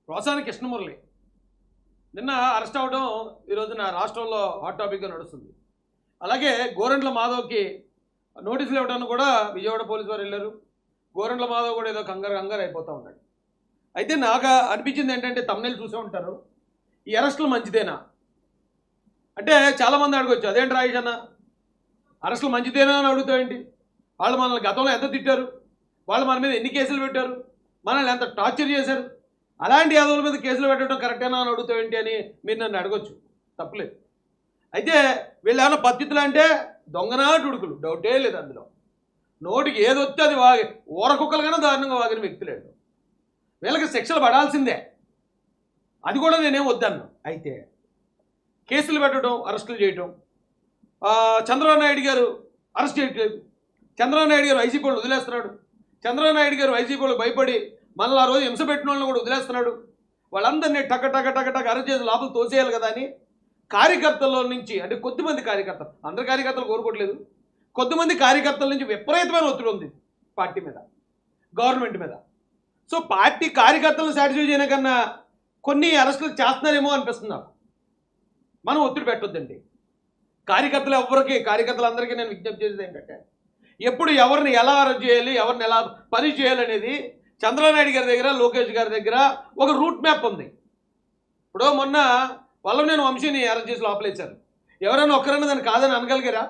రోసాని కృష్ణమురళి నిన్న అరెస్ట్ అవడం ఈరోజున రాష్ట్రంలో హాట్ టాపిక్గా నడుస్తుంది. అలాగే గోరంట్ల మాధవ్కి నోటీసులు ఇవ్వడానికి కూడా విజయవాడ పోలీసు వారు వెళ్ళారు. గోరంట్ల మాధవ్ కూడా ఏదో కంగారు అయిపోతూ ఉన్నాడు. అయితే నాకు అనిపించింది ఏంటంటే, తమ్ముళ్ళు చూసే ఉంటారు, ఈ అరెస్టులు మంచిదేనా అంటే చాలామంది అడగొచ్చు, అదేంటి రాజేష్ అన్న అరెస్టులు మంచిదేనా అని అడుగుతావేంటి? వాళ్ళు మనల్ని గతంలో ఎంత తిట్టారు, వాళ్ళు మన మీద ఎన్ని కేసులు పెట్టారు, మనల్ని ఎంత టార్చర్ చేశారు, అలాంటి యాదవుల మీద కేసులు పెట్టడం కరెక్టేనా అని అడుగుతావేంటి అని మీరు నన్ను అడగొచ్చు, తప్పలేదు. అయితే వీళ్ళు ఏమైనా పద్ధతులు అంటే దొంగనా టుడుకులు, డౌటే లేదు అందులో. నోటికి ఏది వస్తే అది ఊరకుక్కలుగానే దారుణంగా వాగిన వ్యక్తులేడు. వీళ్ళకి శిక్షలు పడాల్సిందే, అది కూడా నేనేం వద్దన్నా. అయితే కేసులు పెట్టడం, అరెస్టులు చేయటం, చంద్రబాబు నాయుడు గారు అరెస్ట్ చేయట్లేదు, చంద్రబాబు నాయుడు గారు వైసీపీ వాళ్ళు వదిలేస్తున్నాడు, చంద్రబాబు నాయుడు గారు వైసీపీ వాళ్ళు భయపడి మళ్ళీ ఆ రోజు హింస పెట్టిన వాళ్ళని కూడా వదిలేస్తున్నాడు. వాళ్ళందరినీ టక అరెస్ట్ చేసి లోపల తోసేయాలి కదా అని కార్యకర్తల్లో నుంచి, అంటే కొద్దిమంది కార్యకర్తలు, అందరు కార్యకర్తలు కోరుకోవట్లేదు, కొద్దిమంది కార్యకర్తల నుంచి విపరీతమైన ఒత్తిడి ఉంది పార్టీ మీద, గవర్నమెంట్ మీద. సో పార్టీ కార్యకర్తలను సాటిస్ఫై చేయడం కన్నా కొన్ని అరెస్టులు చేస్తున్నారేమో అనిపిస్తుంది నాకు. మనం ఒత్తిడి పెట్టొద్దండి. కార్యకర్తలందరికీ నేను విజ్ఞప్తి చేసేది ఏంటంటే, ఎప్పుడు ఎవరిని ఎలా అరెస్ట్ చేయాలి, ఎవరిని ఎలా పని చేయాలనేది చంద్రబాబు నాయుడు గారి దగ్గర, లోకేష్ గారి దగ్గర ఒక రూట్ మ్యాప్ ఉంది. ఇప్పుడు మొన్న వల్లభనేని వంశీని అరెస్ట్ చేసి లోపలేశారు. ఎవరైనా ఒక్కరైనా దాన్ని కాదని అనగలిగారా?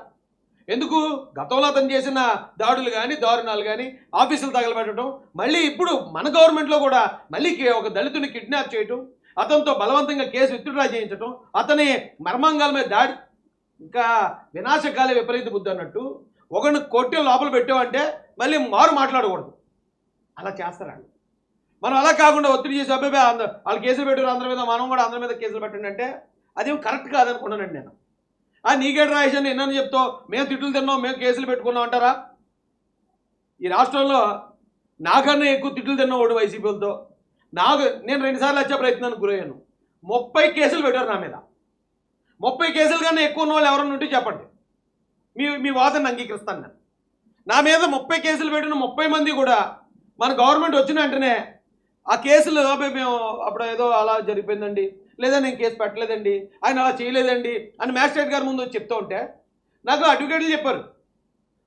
ఎందుకు? గతంలో అతను చేసిన దాడులు కానీ, దారుణాలు కానీ, ఆఫీసులు తగలబెట్టడం, మళ్ళీ ఇప్పుడు మన గవర్నమెంట్లో కూడా మళ్ళీ ఒక దళితుని కిడ్నాప్ చేయటం, అతనితో బలవంతంగా కేసు విత్డ్రా చేయించడం, అతని మర్మాంగాల మీద దాడి, ఇంకా వినాశకాలే విపరీత బుద్ధి అన్నట్టు ఒకరిని కొట్టి లోపల పెట్టామంటే మళ్ళీ మారు మాట్లాడకూడదు. అలా చేస్తారండి. మనం అలా కాకుండా ఒత్తిడి చేసి అబ్బాయి వాళ్ళు కేసులు పెట్టారు అందరి మీద, మనం కూడా అందరి మీద కేసులు పెట్టండి అంటే అదేం కరెక్ట్ కాదనుకున్నానండి నేను. నీకేడు రాయేషని ఎన్నని చెప్తావు, మేము తిట్లు తిన్నాం, మేము కేసులు పెట్టుకున్నాం అంటారా? ఈ రాష్ట్రంలో నాకన్నా ఎక్కువ తిట్లు తిన్నవాడు వైసీపీలతో. నేను 2 సార్లు వచ్చే ప్రయత్నానికి గురయ్యాను. 30 కేసులు పెట్టారు నా మీద. 30 కేసులు కన్నా ఎక్కువ ఉన్న వాళ్ళు ఎవరన్నా ఉంటే చెప్పండి, మీ వాదనను అంగీకరిస్తాను నేను. నా మీద 30 కేసులు పెట్టిన 30 మంది కూడా మన గవర్నమెంట్ వచ్చిన వెంటనే ఆ కేసులు మేము అప్పుడు ఏదో అలా జరిగిపోయిందండి, లేదా నేను కేసు పెట్టలేదండి, ఆయన అలా చేయలేదండి అని మ్యాజిస్ట్రేట్ గారి ముందు చెప్తూ ఉంటే నాకు అడ్వకేట్లు చెప్పారు,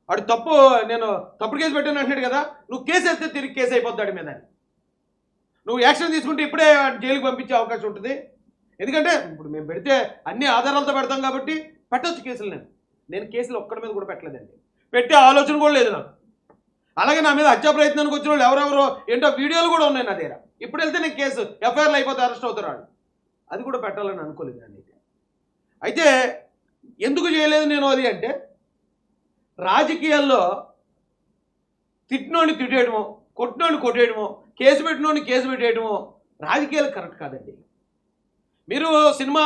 వాడు నేను తప్పుడు కేసు పెట్టాను అంటున్నాడు కదా, నువ్వు కేసు వేస్తే తిరిగి కేసు అయిపోద్దాడి మీద, నువ్వు యాక్షన్ తీసుకుంటే ఇప్పుడే జైలుకి పంపించే అవకాశం ఉంటుంది. ఎందుకంటే ఇప్పుడు మేము పెడితే అన్ని ఆధారాలతో పెడతాం కాబట్టి పెట్టొచ్చు కేసులు. నేను కేసులు ఒక్కడి మీద కూడా పెట్టలేదండి, పెట్టే ఆలోచన కూడా లేదు నాకు. అలాగే నా మీద హత్యా ప్రయత్నానికి వచ్చిన వాళ్ళు ఎవరెవరో ఏంటో వీడియోలు కూడా ఉన్నాయి నా దగ్గర. ఇప్పుడు వెళ్తే నేను కేసు ఎఫ్ఐఆర్లు అయిపోతే అరెస్ట్ అవుతారు, అది కూడా పెట్టాలని అనుకోలేదు అండి. అయితే ఎందుకు చేయలేదు నేను అది అంటే, రాజకీయాల్లో తిట్టినోడిని తిట్టేయడమో, కొట్టినోడిని కొట్టేయడమో, కేసు పెట్టినోడిని కేసు పెట్టేయడమో రాజకీయాలు కరెక్ట్ కాదండి. మీరు సినిమా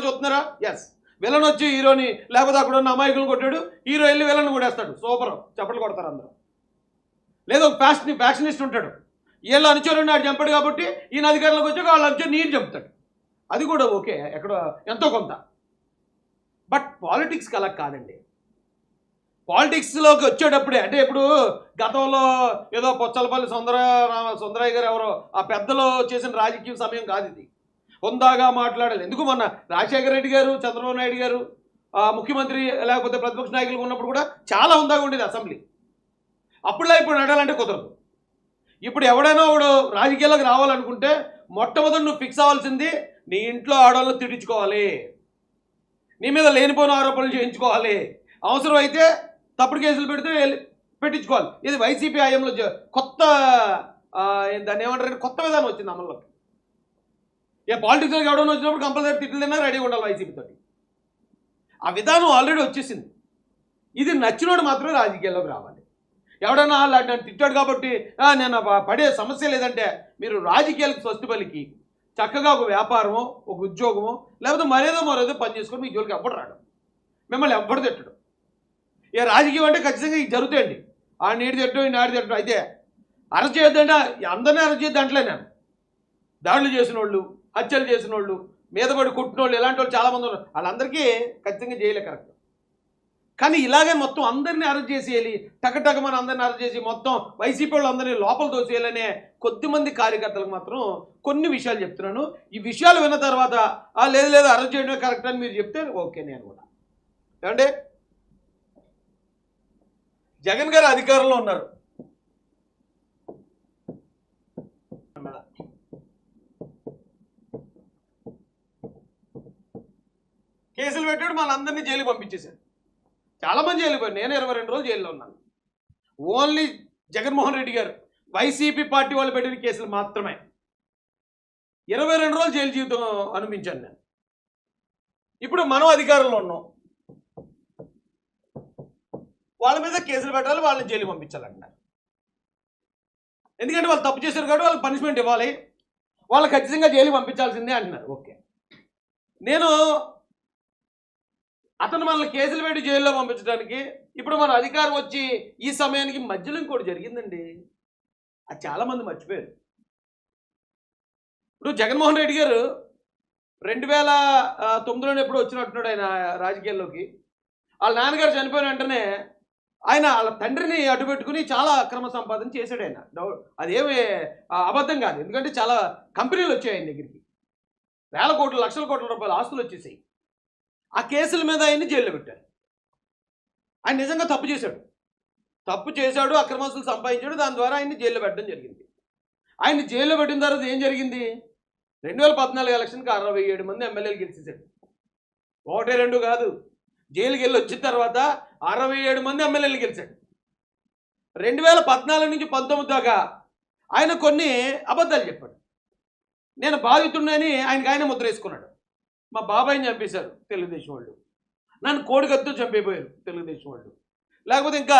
చూస్తున్నారా? ఎస్, విలన్ వచ్చి హీరోని లేకపోతే అక్కడ ఉన్న అమాయకులను కొట్టాడు, హీరో వెళ్ళి విలన్ కొట్టేస్తాడు, సూపర్ చప్పట్లు కొడతారు అందరూ. లేదా ఒక ఫ్యాక్షనిస్ట్ ఉంటాడు, వీళ్ళు అనుచరుని నాడు చంపాడు కాబట్టి ఈయన అధికారంలోకి వచ్చాక వాళ్ళు అనుచరు నీరు చంపుతాడు, అది కూడా ఓకే ఎక్కడో ఎంతో కొంత. బట్ పాలిటిక్స్కి అలా కాదండి. పాలిటిక్స్లోకి వచ్చేటప్పుడే, అంటే ఇప్పుడు గతంలో ఏదో పొచ్చలపల్లి సుందరయ్య గారు ఎవరో ఆ పెద్దలో చేసిన రాజకీయ సమయం కాదు ఇది. హుందాగా మాట్లాడాలి. ఎందుకు మొన్న రాజశేఖర రెడ్డి గారు, చంద్రబాబు నాయుడు గారు ముఖ్యమంత్రి లేకపోతే ప్రతిపక్ష నాయకులు ఉన్నప్పుడు కూడా చాలా హుందాగా ఉండేది అసెంబ్లీ. అప్పుడులా ఇప్పుడు నడాలంటే కుదరదు. ఇప్పుడు ఎవడైనా వాడు రాజకీయాలకు రావాలనుకుంటే మొట్టమొదటి నువ్వు ఫిక్స్ అవ్వాల్సింది, నీ ఇంట్లో ఆడవాళ్ళని తిట్టించుకోవాలి, నీ మీద లేనిపోయిన ఆరోపణలు చేయించుకోవాలి, అవసరం అయితే తప్పుడు కేసులు పెట్టించుకోవాలి. ఇది వైసీపీ హయాంలో కొత్త దాన్ని ఏమంటారు, కొత్త విధానం వచ్చింది అమల్లోకి. పాలిటిక్స్లోకి ఎవడైనా వచ్చినప్పుడు కంపల్సరీ తిట్లు తిన్నా రెడీగా ఉండాలి వైసీపీతోటి. ఆ విధానం ఆల్రెడీ వచ్చేసింది. ఇది నచ్చినోడు మాత్రమే రాజకీయాల్లోకి రావాలి. ఎవడన్నా నన్ను తిట్టాడు కాబట్టి నేను పడే సమస్య లేదంటే మీరు రాజకీయాలకు స్వస్తి పలికి చక్కగా ఒక వ్యాపారమో ఒక ఉద్యోగమో లేకపోతే మరేదో పని చేసుకొని మీ జోలికి ఎవ్వడు రాడు, మిమ్మల్ని ఎవ్వడు తిట్టడు. ఇక రాజకీయం అంటే ఖచ్చితంగా ఇది జరుగుతాయండి. ఆ నీటి తిట్టడం ఈ నాటి తిట్టడం. అయితే అరెస్ట్ చేయొద్దంటే అందరినీ అరెస్ట్ చేయొద్దు అంటలే నేను. దాడులు చేసిన వాళ్ళు, హత్యలు చేసిన వాళ్ళు, మీద పడి కొట్టిన వాళ్ళు, ఇలాంటి వాళ్ళు చాలామంది ఉన్నారు. వాళ్ళందరికీ ఖచ్చితంగా జైలే కరెక్ట్. కానీ ఇలాగే మొత్తం అందరినీ అరెస్ట్ చేసేయాలి, టకటకమని అందరినీ అరెస్ట్ చేసి మొత్తం వైసీపీ వాళ్ళు అందరినీ లోపల దోసేయాలనే కొద్దిమంది కార్యకర్తలకు మాత్రం కొన్ని విషయాలు చెప్తున్నాను. ఈ విషయాలు విన్న తర్వాత లేదు అరెస్ట్ చేయడమే కరెక్ట్ అని మీరు చెప్తే ఓకే నేను కూడా. ఏమంటే జగన్ గారు అధికారంలో ఉన్నారు, కేసులు పెట్టాడు, మనందరినీ జైలు పంపించేశాడు. చాలామంది జైలు పోయారు. నేను 22 రోజులు జైల్లో ఉన్నాను. ఓన్లీ జగన్మోహన్ రెడ్డి గారు వైసీపీ పార్టీ వాళ్ళు పెట్టిన కేసులు మాత్రమే 22 రోజులు జైలు జీవితం అనుభవించాను నేను. ఇప్పుడు మనం అధికారంలో ఉన్నాం, వాళ్ళ మీద కేసులు పెట్టాలి, వాళ్ళని జైలు పంపించాలంటున్నారు. ఎందుకంటే వాళ్ళు తప్పు చేశారు కాబట్టి వాళ్ళకి పనిష్మెంట్ ఇవ్వాలి, వాళ్ళు ఖచ్చితంగా జైలు పంపించాల్సిందే అంటున్నారు. ఓకే, నేను అతను మనల్ని కేసులు పెట్టి జైల్లో పంపించడానికి ఇప్పుడు మన అధికారం వచ్చి ఈ సమయానికి మధ్యలో ఇంకోటి జరిగిందండి. అది చాలామంది మర్చిపోయారు. ఇప్పుడు జగన్మోహన్ రెడ్డి గారు 2009లో ఎప్పుడు వచ్చినట్టున్నాడు ఆయన రాజకీయాల్లోకి. వాళ్ళ నాన్నగారు చనిపోయిన వెంటనే ఆయన వాళ్ళ తండ్రిని అడ్డుపెట్టుకుని చాలా అక్రమ సంపాదన చేశాడు ఆయన. అదేమి అబద్ధం కాదు, ఎందుకంటే చాలా కంపెనీలు వచ్చాయి ఆయన దగ్గరికి, వేల కోట్లు లక్షల కోట్ల రూపాయల ఆస్తులు వచ్చేసాయి. ఆ కేసుల మీద ఆయన్ని జైల్లో పెట్టారు. ఆయన నిజంగా తప్పు చేశాడు, అక్రమాస్తులు సంపాదించాడు, దాని ద్వారా ఆయన్ని జైల్లో పెట్టడం జరిగింది. ఆయన్ని జైల్లో పెట్టిన తర్వాత ఏం జరిగింది? 2014 ఎలక్షన్కి 67 మంది ఎమ్మెల్యేలు గెలిచేశాడు. 1-2 కాదు, జైలుకి వెళ్ళి వచ్చిన తర్వాత 67 మంది ఎమ్మెల్యేలు గెలిచాడు. 2014 నుంచి 19 దాకా ఆయన కొన్ని అబద్ధాలు చెప్పాడు. నేను బాధితుడిని ఆయన ముద్ర వేసుకున్నాడు. మా బాబాయిని చంపేశారు తెలుగుదేశం వాళ్ళు, నన్ను కోడికత్తో చంపేపోయారు తెలుగుదేశం వాళ్ళు, లేకపోతే ఇంకా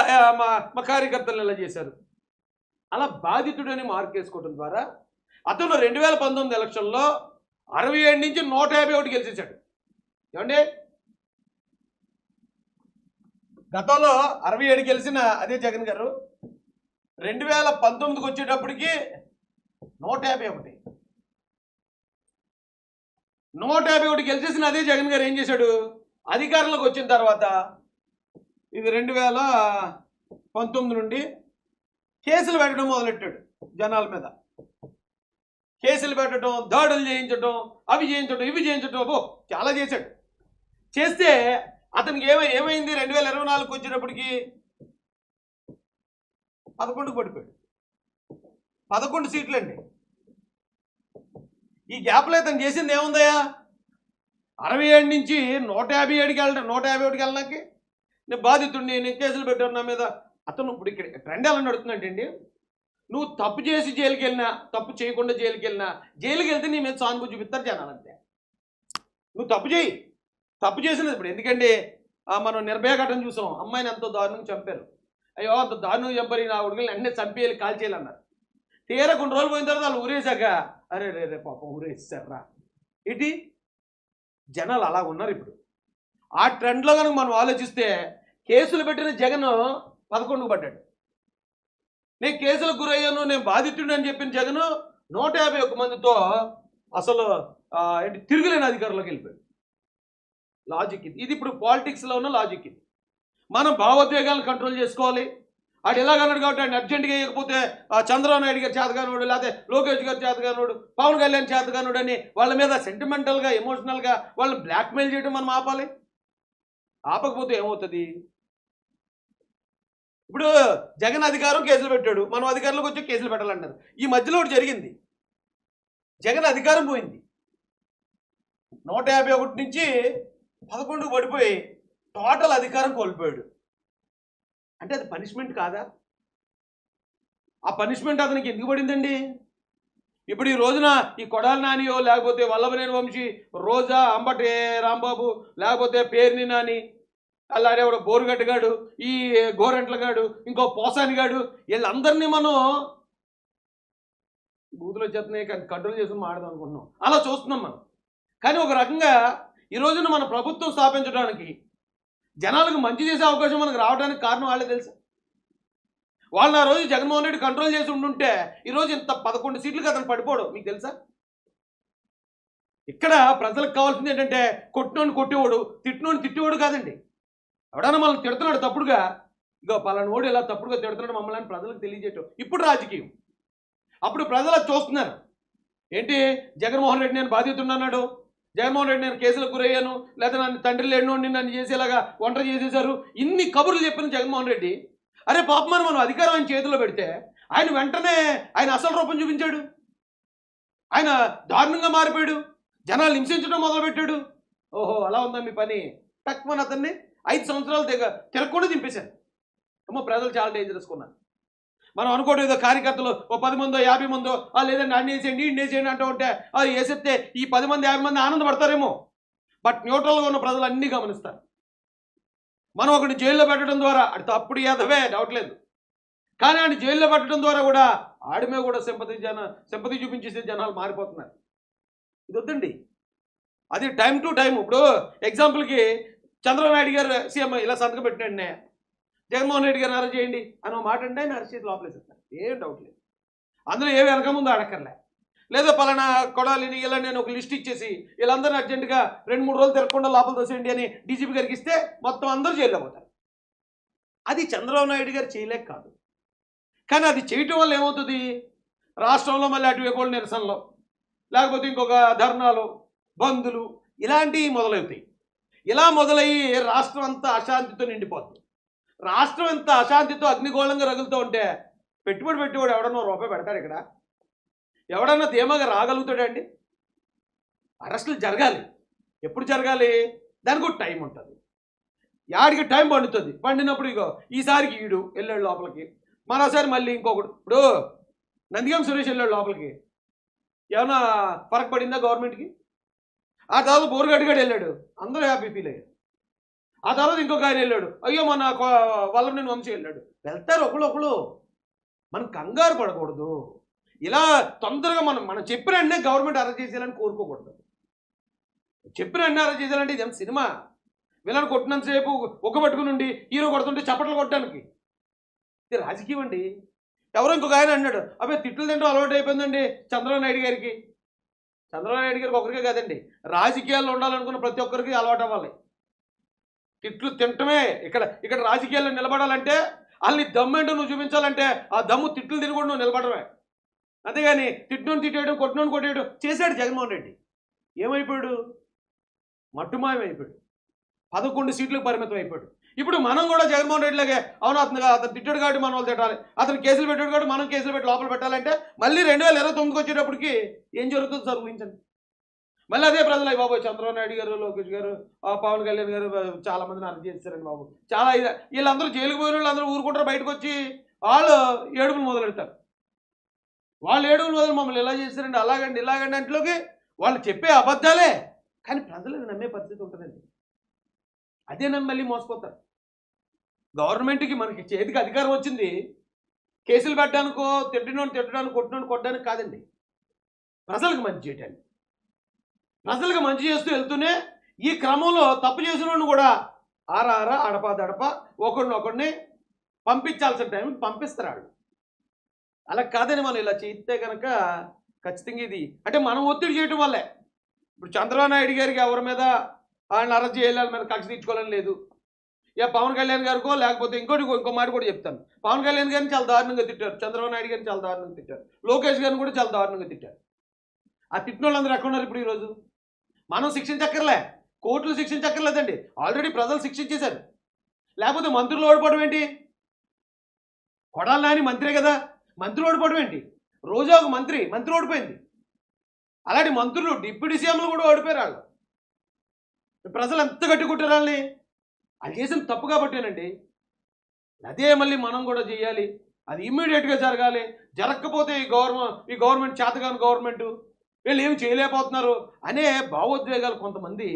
మా కార్యకర్తలు ఇలా చేశారు. అలా బాధితుడని మార్కేసుకోవడం ద్వారా అతను 2019 ఎలక్షన్లో 67 నుంచి 151 గెలిచేశాడు. ఏమండి, గతంలో 67 గెలిచిన అదే జగన్ గారు 2019కి వచ్చేటప్పటికి 151 గెలిచేసిన అదే జగన్ గారు ఏం చేశాడు? అధికారంలోకి వచ్చిన తర్వాత ఇది 2019 నుండి కేసులు పెట్టడం మొదలెట్టాడు. జనాల మీద కేసులు పెట్టడం, దాడులు చేయించడం, అవి చేయించడం, ఇవి చేయించడం, చాలా చేశాడు. చేస్తే అతనికి ఏమైంది? 2024కి వచ్చేటప్పటికి 11కు పడిపోయాడు. 11 సీట్లు అండి. ఈ గ్యాప్లో అతను చేసింది ఏముందయ్యా? 67 నుంచి 151కి వెళ్ళడానికి నేను బాధితుడిని, నేను కేసులు పెట్టాను నా మీద. అతను ఇప్పుడు ఇక్కడ ట్రెండ్ ఎలా నడుతుందంటే, నువ్వు తప్పు చేసి జైలుకి వెళ్ళినా, తప్పు చేయకుండా జైలుకి వెళ్ళినా, జైలుకి వెళ్తే నీ మీద సానుభూతి చూపిస్తారు జనాలు అంతే. నువ్వు తప్పు చేసినది ఇప్పుడు ఎందుకంటే మనం నిర్భయ ఘటన చూసాం. అమ్మాయిని ఎంతో దారుణంగా చంపారు. అయ్యో అంత దారుణంగా చంపారు, నా ఉడుగులు అన్నీ చంపేయాలి, కాల్చేయాలన్నారు. తీరా కొన్ని రోజులు పోయిన తర్వాత వాళ్ళు ఊరేసాక అరే రే పాపం ఊరేసారా ఇటీ జనాలు అలా ఉన్నారు. ఇప్పుడు ఆ ట్రెండ్లో కనుక మనం ఆలోచిస్తే కేసులు పెట్టిన జగన్ 11కు పడ్డాడు. నేను కేసులకు గురయ్యాను, నేను బాధితుడిని అని చెప్పిన జగన్ 151 మందితో అసలు తిరుగులేని అధికారంలోకి వెళ్ళిపోయాడు. లాజిక్ ఇది ఇప్పుడు పాలిటిక్స్లో ఉన్న లాజిక్ ఇది. మనం భావోద్వేగాలను కంట్రోల్ చేసుకోవాలి. ఆడు ఎలాగన్నాడు కాబట్టి ఆయన అర్జెంటుగా వేయకపోతే చంద్రబాబు నాయుడు గారు చేతగానోడు, లేకపోతే లోకేష్ గారు చేతగానోడు, పవన్ కళ్యాణ్ చేతగానోడు అని వాళ్ళ మీద సెంటిమెంటల్గా, ఎమోషనల్గా వాళ్ళని బ్లాక్మెయిల్ చేయడం మనం ఆపాలి. ఆపకపోతే ఏమవుతుంది? ఇప్పుడు జగన్ అధికారం కేసులు పెట్టాడు, మనం అధికారంలోకి వచ్చి కేసులు పెట్టాలంటారు. ఈ మధ్యలో ఒకటి జరిగింది, జగన్ అధికారం పోయింది. 151 నుంచి 11కు పడిపోయి టోటల్ అధికారం కోల్పోయాడు. అంటే అది పనిష్మెంట్ కాదా? ఆ పనిష్మెంట్ అతనికి ఎందుకు పడిందండి? ఇప్పుడు ఈ రోజున ఈ కొడాలి నానియో, లేకపోతే వల్లభనేని వంశీ, రోజా, అంబటి రాంబాబు, లేకపోతే పేర్ని నాని, అల్లాడేవాడు బోరుగడ్డగాడు, ఈ గోరెంట్లగాడు, ఇంకో పోసానిగాడు, వీళ్ళందరినీ మనం బూతులు వచ్చేస్తున్నాయి కానీ కంట్రోల్ చేసుకుని మాడదాం అనుకుంటున్నాం. అలా చూస్తున్నాం మనం. కానీ ఒక రకంగా ఈ రోజున మన ప్రభుత్వం స్థాపించడానికి జనాలకు మంచి చేసే అవకాశం మనకు రావడానికి కారణం వాళ్ళే తెలుసా. వాళ్ళని ఆ రోజు జగన్మోహన్ రెడ్డి కంట్రోల్ చేసి ఉండుంటే ఈరోజు ఇంత 11 సీట్లకు అతను పడిపోవడం మీకు తెలుసా. ఇక్కడ ప్రజలకు కావాల్సింది ఏంటంటే కొట్టినోడిని కొట్టేవాడు, తిట్టినోడిని తిట్టేవాడు కాదండి. ఎవడన్నా మనల్ని తిడుతున్నాడు తప్పుడుగా, ఇగో పలానా ఓడు ఇలా తప్పుడుగా తిడుతున్నాడు మమ్మల్ని అని ప్రజలకు తెలియజేయటం ఇప్పుడు రాజకీయం. అప్పుడు ప్రజలు అది చూస్తున్నారు. ఏంటి జగన్మోహన్ రెడ్డి నేను బాధితున్నాడు, జగన్మోహన్ రెడ్డి నేను కేసులకు గురయ్యాను, లేదా నన్ను తండ్రి లేనోడిని నన్ను చేసేలాగా వంట చేసేశారు, ఇన్ని కబుర్లు చెప్పిన జగన్మోహన్ రెడ్డి అరే పాపమని మనం అధికారం ఆయన చేతిలో పెడితే ఆయన వెంటనే ఆయన అసలు రూపం చూపించాడు. ఆయన దారుణంగా మారిపోయాడు, జనాలు హింసించడం మొదలుపెట్టాడు. ఓహో అలా ఉందా మీ పని, తక్కువ అతన్ని 5 సంవత్సరాలు తిరగకుండా దింపేశారు. అమ్మో ప్రజలు చాలా డేంజరస్ కొన్నారు. మనం అనుకోవడం ఏదో కార్యకర్తలు ఓ 10 మందో 50 మందో లేదండి అన్ని వేసేయండి ఇన్ని వేసేయండి అంటూ ఉంటే అది వేసేస్తే ఈ 10 మంది 50 మంది ఆనందపడతారేమో. బట్ న్యూట్రల్గా ఉన్న ప్రజలు అన్నీ గమనిస్తారు. మనం ఒకటి జైల్లో పెట్టడం ద్వారా అది తప్పుడు ఏదవే డౌట్ లేదు, కానీ ఆయన జైల్లో పెట్టడం ద్వారా కూడా ఆడిమే కూడా సింపతి చూపించేసే జనాలు మారిపోతున్నారు. ఇది వద్దండి. అది టైం టు టైం. ఇప్పుడు ఎగ్జాంపుల్కి చంద్రబాబు నాయుడు గారు సీఎం ఇలా సంతకం పెట్టినండి, జగన్మోహన్ రెడ్డి గారిని అరెస్ట్ చేయండి అని ఒక మాట అంటే ఆయన అరెస్ట్ చేసి లోపలేసేస్తారు, ఏం డౌట్ లేదు. అందులో ఏ వెనక ముందు అడక్కర్లే. లేదా పలానా కొడాలిని ఇలా నేను ఒక లిస్ట్ ఇచ్చేసి వీళ్ళందరినీ అర్జెంటుగా 2-3 రోజులు తిరగకుండా లోపల తోసేయండి అని డీజీపీ గారికి ఇస్తే మొత్తం అందరూ జైల్లో పోతారు. అది చంద్రబాబు నాయుడు గారు చేయలేక కాదు, కానీ అది చేయటం వల్ల ఏమవుతుంది, రాష్ట్రంలో మళ్ళీ అటువైపు నిరసనలు, లేకపోతే ఇంకొక ధర్నాలు, బంధులు ఇలాంటివి మొదలవుతాయి. ఇలా మొదలయ్యి రాష్ట్రం అంతా అశాంతితో నిండిపోతుంది. రాష్ట్రం ఎంత అశాంతితో అగ్నిగోళంగా రగులుతూ ఉంటే పెట్టుబడి పెట్టేవాడు ఎవడన్నా రూపాయి పెడతాడు ఇక్కడ, ఎవడన్నా ధీమాగా రాగలుగుతాడండి. అరెస్టులు జరగాలి, ఎప్పుడు జరగాలి, దానికి ఒక టైం ఉంటుంది. యాడికి టైం పండుతుంది, పండినప్పుడు ఇగో ఈసారికి ఈడు వెళ్ళాడు లోపలికి, మరోసారి మళ్ళీ ఇంకొకడు. ఇప్పుడు నందిగాం సురేష్ వెళ్ళాడు లోపలికి, ఏమన్నా ఫరక్ పడిందా గవర్నమెంట్కి? ఆ తర్వాత బోరుగడ్డగాడు వెళ్ళాడు, అందరూ హ్యాపీ ఫీల్ అయ్యారు. ఆ తర్వాత ఇంకొక ఆయన వెళ్ళాడు, అయ్యో మన వల్లభనేని వంశీ వెళ్ళాడు. వెళ్తారు ఒకళ్ళు, మనం కంగారు పడకూడదు. ఇలా తొందరగా మనం చెప్పిన వెంటనే గవర్నమెంట్ అరెస్ట్ చేసేయాలని కోరుకోకూడదు. చెప్పిన వెంటనే అరెస్ట్ చేసేయాలంటే ఇది సినిమా. వీళ్ళని కొట్టినంతసేపు ఒక్క పట్టుకుని ఉండి హీరో కొడుతుంటే చప్పట్లు కొట్టడానికి, ఇది రాజకీయం అండి. ఎవరో ఇంకొక ఆయన అన్నాడు, అబ్బాయి తిట్లు తింటూ అలవాటు అయిపోయిందండి చంద్రబాబు నాయుడు గారికి. చంద్రబాబు నాయుడు గారికి ఒకరికే కాదండి, రాజకీయాల్లో ఉండాలనుకున్న ప్రతి ఒక్కరికి అలవాటు అవ్వాలి. తిట్లు తింటమే. ఇక్కడ రాజకీయాల్లో నిలబడాలంటే వాళ్ళని దమ్మేంటో నువ్వు చూపించాలంటే ఆ దమ్ము తిట్లు తినకుండా నువ్వు నిలబడమే. అంతేగాని తిట్టుని తిట్టేయడం, కొట్టుని కొట్టేయడం చేశాడు జగన్మోహన్ రెడ్డి. ఏమైపోయాడు, మట్టుమాయమైపోయాడు, 11 సీట్లకు పరిమితం అయిపోయాడు. ఇప్పుడు మనం కూడా జగన్మోహన్ రెడ్డి లాగే అవును అతను తిట్టాడు కాబట్టి మనం వాళ్ళు తిట్టాలి, అతను కేసులు పెట్టాడు కాబట్టి మనం కేసులు పెట్టి లోపల పెట్టాలంటే మళ్ళీ 2029కి వచ్చేటప్పటికి ఏం జరుగుతుంది సార్ ఊహించండి. మళ్ళీ అదే ప్రజలు బాబు చంద్రబాబు నాయుడు గారు, లోకేష్ గారు, పవన్ కళ్యాణ్ గారు చాలా మందిని అరెస్ట్ చేస్తారండి బాబు, చాలా వీళ్ళందరూ జైలుకు పోయిన వాళ్ళు అందరూ ఊరుకుంటారు, బయటకు వచ్చి వాళ్ళు ఏడుపులు మొదలెడతారు. వాళ్ళు ఏడుపులు మొదలు మమ్మల్ని ఇలా చేస్తారండి, అలాగండి ఇలాగండి అంట్లోకి వాళ్ళు చెప్పే అబద్ధాలే, కానీ ప్రజలు నమ్మే పరిస్థితి ఉంటుందండి. అదే నమ్మి మళ్ళీ మోసపోతారు. గవర్నమెంట్కి మనకి చేతికి అధికారం వచ్చింది కేసులు పెట్టడానికో తిట్టడానికి కొట్టడానికి కాదండి, ప్రజలకు మంచి చేయటానికి. ప్రజలకు మంచి చేస్తూ వెళ్తూనే ఈ క్రమంలో తప్పు చేసిన వాడిని కూడా అడప ఒకడిని పంపించాల్సిన టైంకి పంపిస్తారు వాళ్ళు. అలా కాదని మనం ఇలా చేస్తే కనుక ఖచ్చితంగా ఇది అంటే మనం ఒత్తిడి చేయడం వల్లే. ఇప్పుడు చంద్రబాబు నాయుడు గారికి ఎవరి మీద ఆయన అరెస్ట్ చేయాలి మీద కక్ష తీర్చుకోవాలని లేదు. ఇక పవన్ కళ్యాణ్ గారికో లేకపోతే ఇంకో మాట కూడా చెప్తాను, పవన్ కళ్యాణ్ గారిని చాలా దారుణంగా తిట్టారు, చంద్రబాబు నాయుడు గారిని చాలా దారుణంగా తిట్టారు, లోకేష్ గారిని కూడా చాలా దారుణంగా తిట్టారు. ఆ తిట్టిన వాళ్ళందరూ ఎక్కడ ఉన్నారు ఇప్పుడు ఈరోజు? మనం శిక్షించక్కర్లే, కోర్టులు శిక్షించక్కర్లేదండి, ఆల్రెడీ ప్రజలు శిక్షించేశారు. లేకపోతే మంత్రులు ఓడిపోవడం ఏంటి? కొడాలి నాని మంత్రే కదా, మంత్రి ఓడిపోవడం ఏంటి? రోజా ఒక మంత్రి ఓడిపోయింది. అలాంటి మంత్రులు డిప్యూటీ సీఎంలు కూడా ఓడిపోయారు. వాళ్ళు ప్రజలు ఎంత గట్టికొట్టారు వాళ్ళని, అది చేసిన తప్పు కాబట్టేనండి. అదే మళ్ళీ మనం కూడా చేయాలి, అది ఇమ్మీడియట్గా జరగాలి. జరగకపోతే ఈ గవర్నమెంట్ చేతగాని గవర్నమెంట్ వీళ్ళు ఏమి చేయలేకపోతున్నారు అనే భావోద్వేగాలు కొంతమంది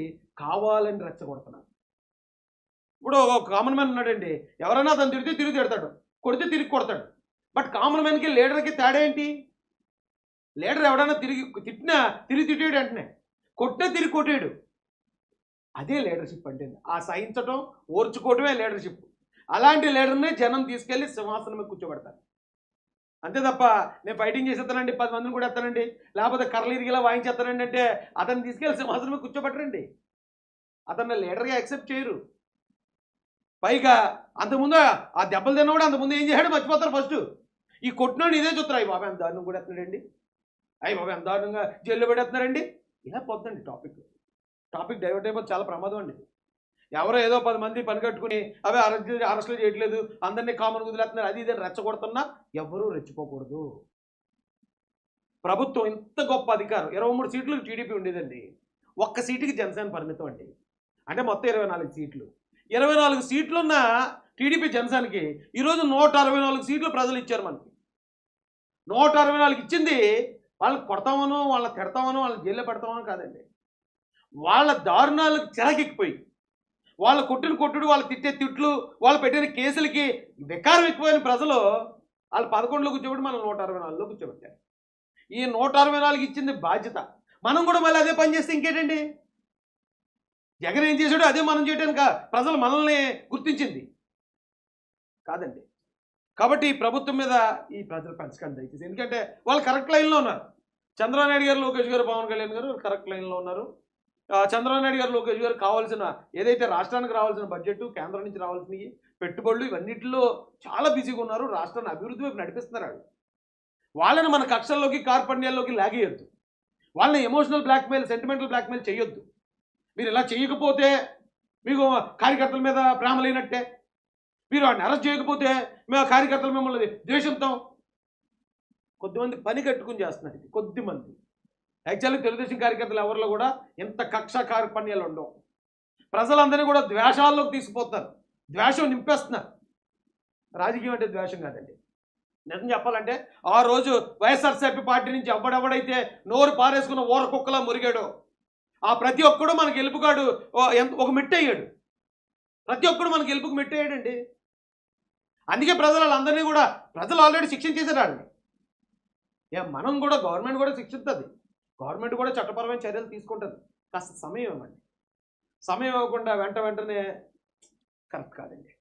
కావాలని రెచ్చగొడుతున్నారు. ఇప్పుడు ఒక కామన్ మ్యాన్ ఉన్నాడండి, ఎవరైనా అతను తిరిగితే తిరిగి తిడతాడు, కొడితే తిరిగి కొడతాడు. బట్ కామన్ మ్యాన్కి లీడర్కి తేడా ఏంటి? లీడర్ ఎవడైనా తిట్టినా తిరిగి తిట్టాడు, వెంటనే కొట్టినా తిరిగి కొట్టాడు. అదే లీడర్షిప్ అంటే. ఆ సహించటం, ఓర్చుకోవటమే లీడర్షిప్. అలాంటి లీడర్ని జనం తీసుకెళ్ళి సింహాసనం మీద కూర్చోబెడతారు. అంతే తప్ప నేను ఫైటింగ్ చేసేస్తానండి, 10 మందిని కూడా ఎత్తానండి, లేకపోతే కర్రలు ఇరిగిలా వాయించేస్తానండి అంటే అతన్ని తీసుకెళ్ళి సింహాసనం మీద కూర్చోబెట్టరండి. అతన్ని లీడర్గా యాక్సెప్ట్ చేయరు. పైగా అంతకుముందు ఆ దెబ్బలు తిన్న కూడా అంతకుముందు ఏం చేశాడు మర్చిపోతారు. ఫస్ట్ ఈ కొట్టినోడు ఇదే చూస్తారు, అయ్యి బాబా ఎంత దారుణం కూడా ఎత్తున్నాడండి, అయ్యి బాబా ఎంత దారుణంగా జైల్లో పెడేస్తున్నారండి. ఇలా పోతుందండి టాపిక్ డైవర్ట్ అయిపోతే చాలా ప్రమాదం అండి. ఎవరో ఏదో 10 మంది పని కట్టుకుని అవే అరెస్టులు చేయట్లేదు, అందరినీ కామన్ వదిలేస్తున్నారు, అది ఇదని రెచ్చగొడుతున్నా ఎవరూ రెచ్చిపోకూడదు. ప్రభుత్వం ఇంత గొప్ప అధికారం, 23 సీట్లు టీడీపీ ఉండేదండి, ఒక్క సీటుకి జనసేన పరిమితం అండి. అంటే మొత్తం 24 సీట్లు. 24 సీట్లున్న టీడీపీ జనసేనకి ఈరోజు 164 సీట్లు ప్రజలు ఇచ్చారు మనకి. 164 ఇచ్చింది వాళ్ళని కొడతామనో, వాళ్ళని తిడతామనో, వాళ్ళని జైల్లో పెడతామనో కాదండి. వాళ్ళ దారుణాలకు చిరాకెక్కిపోయి, వాళ్ళు కొట్టిన కొట్టుడు, వాళ్ళు తిట్టే తిట్లు, వాళ్ళు పెట్టిన కేసులకి వికారం ఎక్కువైన ప్రజలు వాళ్ళు 11లో కూర్చోబెట్టి మనం 164లో కూర్చోబెట్టారు. ఈ 164 ఇచ్చింది బాధ్యత. మనం కూడా మళ్ళీ అదే పని చేస్తే ఇంకేంటండి? జగన్ ఏం చేశాడో అదే మనం చేయడానికి ప్రజలు మనల్ని గుర్తించింది కాదండి. కాబట్టి ఈ ప్రభుత్వం మీద ఈ ప్రజలు పంచకండి దయచేసి. ఎందుకంటే వాళ్ళు కరెక్ట్ లైన్లో ఉన్నారు. చంద్రబాబు నాయుడు గారు, లోకేష్ గారు, పవన్ కళ్యాణ్ గారు కరెక్ట్ లైన్లో ఉన్నారు. చంద్రబాబు నాయుడు గారు, లోకేష్ గారు కావాల్సిన ఏదైతే రాష్ట్రానికి రావాల్సిన బడ్జెట్, కేంద్రం నుంచి రావాల్సిన పెట్టుబడులు, ఇవన్నిటిలో చాలా బిజీగా ఉన్నారు. రాష్ట్రాన్ని అభివృద్ధి వైపు నడిపిస్తున్నారు. వాళ్ళని మన కక్షల్లోకి, కార్పణ్యాల్లోకి లాగేయొద్దు. వాళ్ళని ఎమోషనల్ బ్లాక్మెయిల్, సెంటిమెంటల్ బ్లాక్మెయిల్ చేయొద్దు. మీరు ఇలా చేయకపోతే మీకు కార్యకర్తల మీద ప్రేమ లేనట్టే, మీరు వాడిని అరెస్ట్ చేయకపోతే మేము కార్యకర్తలు మిమ్మల్ని ద్వేషంతో. కొద్దిమంది పని కట్టుకుని చేస్తున్నారు. ఇది కొద్దిమంది. యాక్చువల్లీ తెలుగుదేశం కార్యకర్తలు ఎవరిలో కూడా ఇంత కక్ష కార్పణ్యాలు ఉండవు. ప్రజలందరినీ కూడా ద్వేషాల్లోకి తీసుకుపోతారు, ద్వేషం నింపేస్తున్నారు. రాజకీయం అంటే ద్వేషం కాదండి. నిజం చెప్పాలంటే ఆ రోజు వైఎస్ఆర్సీపీ పార్టీ నుంచి ఎవడెవడైతే నోరు పారేసుకున్న ఊర కుక్కలా మురిగాడో ఆ ప్రతి ఒక్కడు మనకు గెలుపుగాడు ఒక మెట్టయ్యాడు. ప్రతి ఒక్కడు మనకు గెలుపుకు మెట్టయ్యాడండి. అందుకే ప్రజలందరినీ కూడా ప్రజలు ఆల్రెడీ శిక్షించేసారండి. మనం కూడా, గవర్నమెంట్ కూడా శిక్షిస్తుంది, గవర్నమెంట్ కూడా చట్టపరమైన చర్యలు తీసుకుంటుంది. కాస్త సమయం ఇవ్వండి. సమయం ఇవ్వకుండా వెంటనే కరెక్ట్ కాదండి.